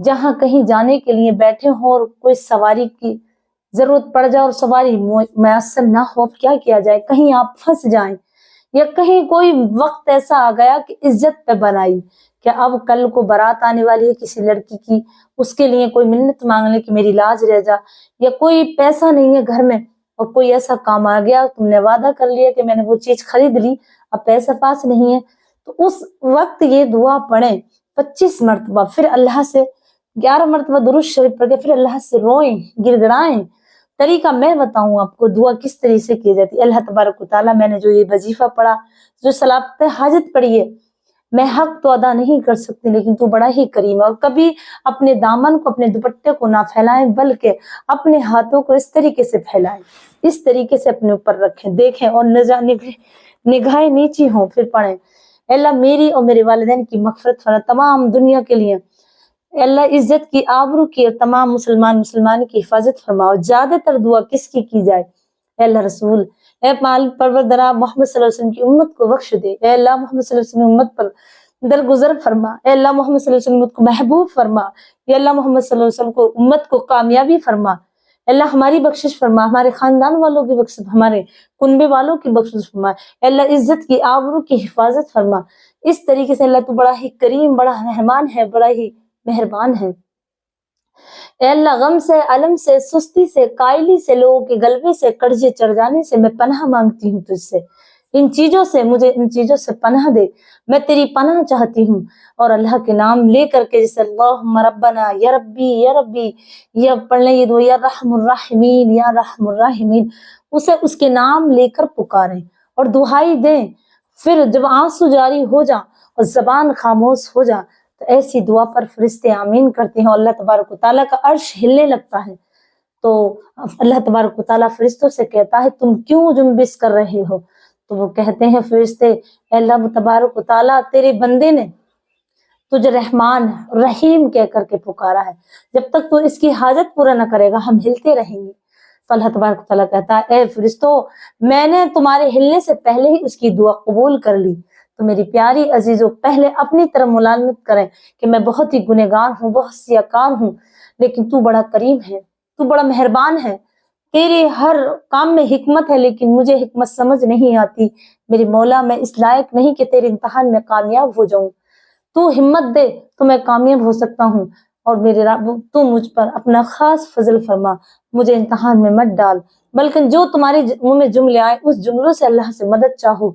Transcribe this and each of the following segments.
جہاں کہیں جانے کے لیے بیٹھے ہوں اور کوئی سواری کی ضرورت پڑ جائے اور سواری میسر نہ ہو، کیا کیا جائے؟ کہیں آپ پھنس جائیں یا کہیں کوئی وقت ایسا آ گیا کہ عزت پہ بنائی کہ اب کل کو بارات آنے والی ہے کسی لڑکی کی، اس کے لیے کوئی منت مانگ لے کہ میری لاج رہ جا، یا کوئی پیسہ نہیں ہے گھر میں اور کوئی ایسا کام آ گیا، تم نے وعدہ کر لیا کہ میں نے وہ چیز خرید لی، اب پیسہ پاس نہیں ہے، تو اس وقت یہ دعا پڑھیں 25 مرتبہ، پھر اللہ سے 11 مرتبہ درود شریف پڑھ کے پھر اللہ سے روئیں، گڑ گڑائیں۔ طریقہ میں بتاؤں آپ کو دعا کس طریقے سے کی جاتی ہے۔ اللہ تبارک و تعالیٰ، میں نے جو یہ وظیفہ پڑھا، جو صلاۃ حاجت پڑھی ہے، میں حق تو ادا نہیں کر سکتی لیکن تو بڑا ہی کریم ہے، اور کبھی اپنے دامن کو، اپنے دوپٹے کو نہ پھیلائیں بلکہ اپنے ہاتھوں کو اس طریقے سے پھیلائیں، اس طریقے سے اپنے اوپر رکھیں، دیکھیں اور نگاہیں نیچی ہوں، پھر پڑھیں۔ اے اللہ میری اور میرے والدین کی مغفرت فرما، تمام دنیا کے لیے اے اللہ عزت کی، آبرو کی اور تمام مسلمان کی حفاظت فرماؤ۔ زیادہ تر دعا کس کی جائے؟ اے اللہ رسول، اے مالک پروردگار محمد صلی اللہ علیہ وسلم کی امت کو بخش دے، اے اللہ محمد صلی اللہ علیہ وسلم امت پر درگزر فرما، اے اللہ محمد صلی اللہ علیہ وسلم امت کو محبوب فرما، اے اللہ محمد صلی اللہ علیہ وسلم کو امت کو کامیابی فرما، اے اللہ ہماری بخشش فرما، ہمارے خاندان والوں کی بخشش، ہمارے کنبے والوں کی بخشش فرما، اے اللہ عزت کی، آبرو کی حفاظت فرما۔ اس طریقے سے اللہ تو بڑا ہی کریم، بڑا رحمان ہے، بڑا ہی مہربان ہے۔ اے اللہ غم سے، علم سے، سستی سے، قائلی سے، لوگوں کے غلبے سے، قرضے چڑھ جانے سے میں پناہ مانگتی ہوں تجھ سے، ان چیزوں سے، مجھے ان چیزوں سے پناہ دے، میں تیری پناہ چاہتی ہوں۔ اور اللہ کے نام لے کر کے جیسے اللہم ربنا، یا ربی یا ربی، یہ پڑھ لیں، یہ دعا یا رحم الرحمین یا رحم الرحمین، اسے اس کے نام لے کر پکاریں اور دعائی دیں۔ پھر جب آنسو جاری ہو جا اور زبان خاموش ہو جا تو ایسی دعا پر فرشتے آمین کرتے ہیں اور اللہ تبارک و تعالیٰ کا عرش ہلنے لگتا ہے، تو اللہ تبارک و تعالیٰ فرشتوں سے کہتا ہے تم کیوں جنبش کر رہے ہو؟ تو وہ کہتے ہیں فرشتے، اے اللہ تبارک و تعالیٰ تیرے بندے نے تجھے رحمان رحیم کہہ کر کے پکارا ہے، جب تک تو اس کی حاجت پورا نہ کرے گا ہم ہلتے رہیں گے۔ تو اللہ تبارک و تعالیٰ کہتا ہے اے فرشتوں، میں نے تمہارے ہلنے سے پہلے ہی اس کی دعا قبول کر لی۔ تو میری پیاری عزیزوں، پہلے اپنی طرف ملامت کریں کہ میں بہت ہی گنہگار ہوں، بہت سیاکار ہوں، لیکن تو بڑا کریم ہے، تو بڑا مہربان ہے، تیرے ہر کام میں حکمت ہے لیکن مجھے حکمت سمجھ نہیں آتی۔ میرے مولا، میں اس لائق نہیں کہ تیرے امتحان میں کامیاب ہو جاؤں، تو ہمت دے تو میں کامیاب ہو سکتا ہوں، اور میرے رب تو مجھ پر اپنا خاص فضل فرما، مجھے امتحان میں مت ڈال، بلکہ جو تمہارے منہ میں جملے آئے اس جملوں سے اللہ سے مدد چاہو۔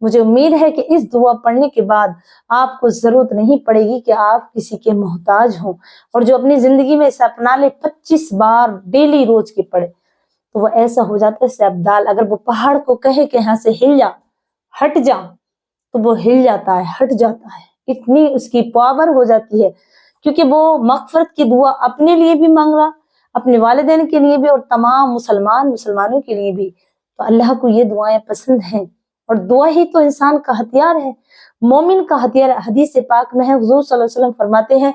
مجھے امید ہے کہ اس دعا پڑھنے کے بعد آپ کو ضرورت نہیں پڑے گی کہ آپ کسی کے محتاج ہوں، اور جو اپنی زندگی میں اسے اپنا لے 25 بار ڈیلی روز کے پڑھے تو وہ ایسا ہو جاتا ہے سیبدال، اگر وہ پہاڑ کو کہے کہ یہاں سے ہل جا، ہٹ جا، تو وہ ہل جاتا ہے، ہٹ جاتا ہے، اتنی اس کی پاور ہو جاتی ہے، کیونکہ وہ مغفرت کی دعا اپنے لیے بھی مانگ رہا، اپنے والدین کے لیے بھی، اور تمام مسلمانوں کے لیے بھی۔ تو اللہ کو یہ دعائیں پسند ہیں، اور دعا ہی تو انسان کا ہتھیار ہے، مومن کا ہتھیار ہے۔ حدیث پاک میں ہے، حضور صلی اللہ علیہ وسلم فرماتے ہیں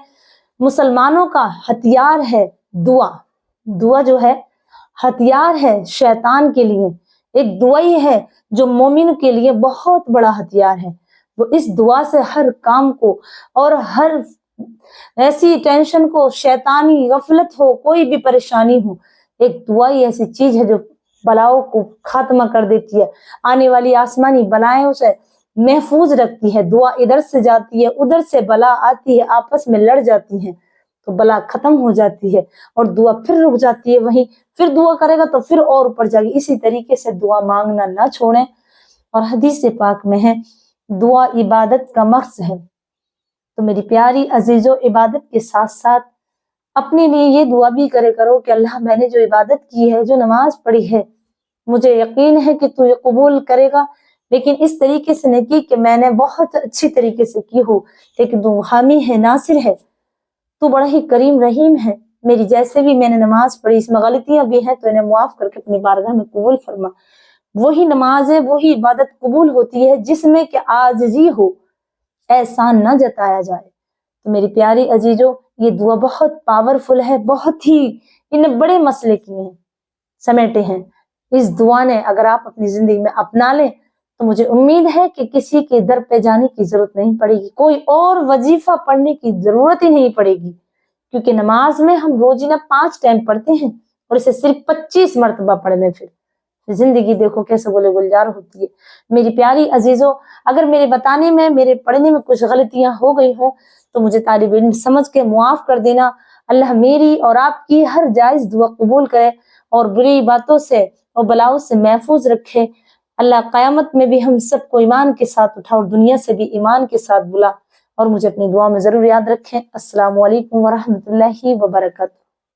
مسلمانوں کا ہتھیار ہے دعا، دعا جو ہے ہتھیار ہے شیطان کے لیے، ایک دعا ہی ہے جو مومن کے لیے بہت بڑا ہتھیار ہے۔ وہ اس دعا سے ہر کام کو اور ہر ایسی ٹینشن کو، شیطانی غفلت ہو، کوئی بھی پریشانی ہو، ایک دعا ہی ایسی چیز ہے جو بلاؤں کو خاتمہ کر دیتی ہے، آنے والی آسمانی بلائیں اسے محفوظ رکھتی ہے۔ دعا ادھر سے جاتی ہے، ادھر سے بلا آتی ہے، آپس میں لڑ جاتی ہیں تو بلا ختم ہو جاتی ہے، اور دعا پھر رک جاتی ہے وہیں، پھر دعا کرے گا تو پھر اور اوپر جائے گی۔ اسی طریقے سے دعا مانگنا نہ چھوڑیں، اور حدیث پاک میں ہے دعا عبادت کا مقصد ہے۔ تو میری پیاری عزیزوں، عبادت کے ساتھ ساتھ اپنے لیے یہ دعا بھی کرے کرو کہ اللہ میں نے جو عبادت کی ہے، جو نماز پڑھی ہے، مجھے یقین ہے کہ تو یہ قبول کرے گا، لیکن اس طریقے سے نہیں کی کہ میں نے بہت اچھی طریقے سے کی ہو، لیکن تو حامی ہے، ناصر ہے، تو بڑا ہی کریم رحیم ہے، میری جیسے بھی میں نے نماز پڑھی اس میں غلطیاں بھی ہیں تو انہیں معاف کر کے اپنی بارگاہ میں قبول فرما۔ وہی نماز ہے، وہی عبادت قبول ہوتی ہے جس میں کہ عاجزی ہو، احسان نہ جتایا جائے۔ تو میری پیاری عزیزوں، یہ دعا بہت پاورفل ہے، بہت ہی انہیں بڑے مسئلے کیے ہیں، سمیٹے ہیں۔ اس دعا نے اگر آپ اپنی زندگی میں اپنا لیں تو مجھے امید ہے کہ کسی کے در پہ جانے کی ضرورت نہیں پڑے گی، کوئی اور وظیفہ پڑھنے کی ضرورت ہی نہیں پڑے گی، کیونکہ نماز میں ہم روزانہ 5 ٹائم پڑھتے ہیں اور اسے صرف 25 مرتبہ پڑھنے، پھر زندگی دیکھو کیسے گلے گلزار ہوتی ہے۔ میری پیاری عزیزوں، اگر میرے بتانے میں، میرے پڑھنے میں کچھ غلطیاں ہو گئی ہوں تو مجھے طالب علم سمجھ کے معاف کر دینا۔ اللہ میری اور آپ کی ہر جائز دعا قبول کرے اور بری باتوں سے اور بلاؤں سے محفوظ رکھے۔ اللہ قیامت میں بھی ہم سب کو ایمان کے ساتھ اٹھا اور دنیا سے بھی ایمان کے ساتھ بلا، اور مجھے اپنی دعا میں ضرور یاد رکھیں۔ السلام علیکم ورحمۃ اللہ وبرکاتہ۔